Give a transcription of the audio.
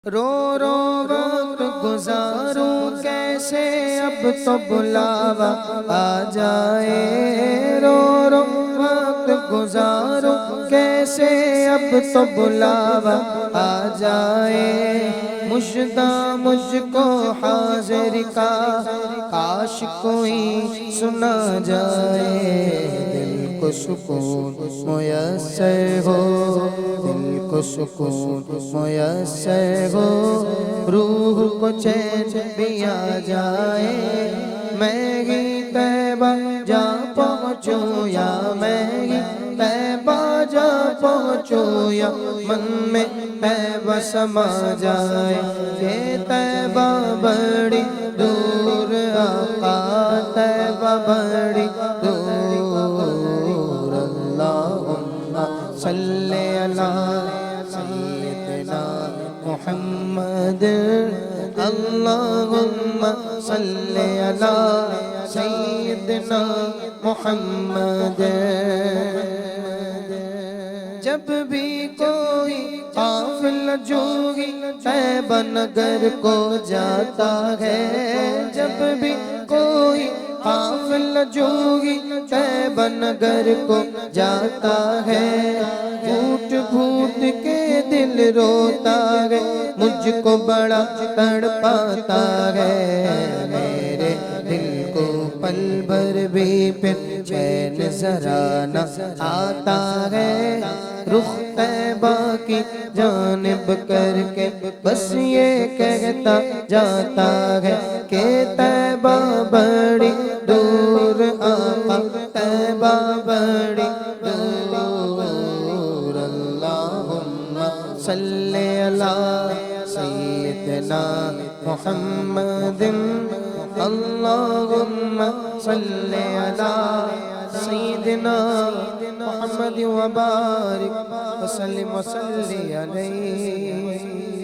رو رو وقت گزاروں کیسے اب تو بلاوا آ جائے، رو رو وقت گزاروں کیسے اب تو بلاوا آ جائے، مژدہ مجھ کو حاضر کا کاش کوئی سنا جائے، دل کو سکون میسر ہو، دل کو سکون میسر ہو، روح کو چین بھی آ جائے، میں ہی طیبہ جا پہنچوں یا میں ہی طیبہ جا پہنچوں یا من میں طیبہ سما جائے، کہ طیبہ بڑی دور آقا طیبہ بڑی دور، اللہم صلی علی سیدنا محمد، اللہم صلی علی سیدنا محمد۔ جب بھی کوئی قافلہ جوگی طیبہ نگر کو جاتا ہے، جب بھی کوئی قافلہ جوگی طیبہ نگر کو جاتا ہے، گھوٹ گھوٹ کے دل روتا ہے، مجھ کو بڑا تڑپاتا ہے، میرے دل کو پل بھر بھی پھر چین ذرا نہ آتا ہے، رخ طیبہ کی جانب کر کے بس یہ کہتا جاتا ہے کہ طیبہ بڑی دور آقا طیبہ بڑی دور، اللہم صلی علی سیدنا محمد، اللہم صلی علی سیدنا محمد وبارک وسلم وصلی علیہ۔